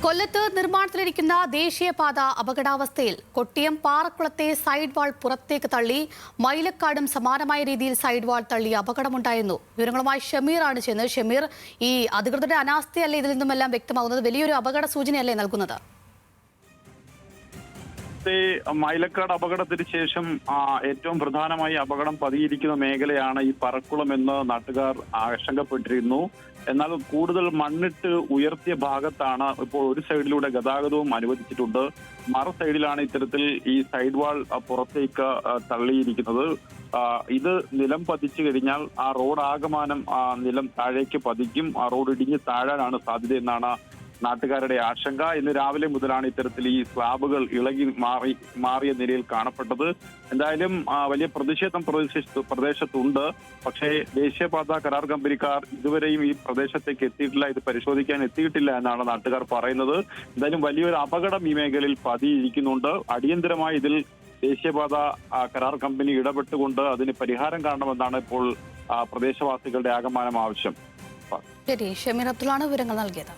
കൊല്ലത്ത് നിർമ്മാണത്തിലിരിക്കുന്ന ദേശീയപാത അപകടാവസ്ഥയിൽ കൊട്ടിയം പാറക്കുളത്തെ സൈഡ് വാൾ പുറത്തേക്ക് തള്ളി മൈലക്കാടും സമാനമായ രീതിയിൽ സൈഡ് വാൾ തള്ളി അപകടമുണ്ടായിരുന്നു. വിവരങ്ങളുമായി ഷമീറാണ് ചെയ്യുന്നത്. ഷമീർ, ഈ അധികൃതരുടെ അനാസ്ഥയല്ലേ ഇതിൽ നിന്നുമെല്ലാം വ്യക്തമാകുന്നത്? വലിയൊരു അപകട സൂചനയല്ലേ നൽകുന്നത്? മൈലക്കാട് അപകടത്തിന് ശേഷം ഏറ്റവും പ്രധാനമായി അപകടം പതിയിരിക്കുന്ന മേഖലയാണ് ഈ പറക്കുളം എന്ന് നാട്ടുകാർ ആശങ്കപ്പെട്ടിരുന്നു. എന്നാൽ കൂടുതൽ മണ്ണിട്ട് ഉയർത്തിയ ഭാഗത്താണ് ഇപ്പോൾ ഒരു സൈഡിലൂടെ ഗതാഗതവും അനുവദിച്ചിട്ടുണ്ട്. മറു സൈഡിലാണ് ഇത്തരത്തിൽ ഈ സൈഡ് വാൾ പുറത്തേക്ക് തള്ളിയിരിക്കുന്നത്. ഇത് നിലം പതിച്ചു കഴിഞ്ഞാൽ ആ റോഡ് ആകമാനം നിലം താഴേക്ക് പതിക്കും. ആ റോഡ് ഇടിഞ്ഞ് താഴാനാണ് സാധ്യത എന്നാണ് നാട്ടുകാരുടെ ആശങ്ക. ഇന്ന് രാവിലെ മുതലാണ് ഇത്തരത്തിൽ ഈ സ്ലാബുകൾ ഇളകി മാറിയ നിലയിൽ കാണപ്പെട്ടത്. എന്തായാലും വലിയ പ്രതിഷേധം പ്രദേശത്തുണ്ട്. പക്ഷേ ദേശീയപാത കരാർ കമ്പനിക്കാർ ഇതുവരെയും ഈ പ്രദേശത്തേക്ക് എത്തിയിട്ടില്ല, ഇത് പരിശോധിക്കാൻ എത്തിയിട്ടില്ല എന്നാണ് നാട്ടുകാർ പറയുന്നത്. എന്തായാലും വലിയൊരു അപകടം ഈ മേഖലയിൽ പതിയിരിക്കുന്നുണ്ട്. അടിയന്തരമായി ഇതിൽ ദേശീയപാത കരാർ കമ്പനി ഇടപെട്ടുകൊണ്ട് അതിന് പരിഹാരം കാണണമെന്നാണ് ഇപ്പോൾ പ്രദേശവാസികളുടെ ആകമാനം ആവശ്യം. ശരി, ഷമീർ അബ്ദുള്ളാണ് വിവരങ്ങൾ നൽകിയത്.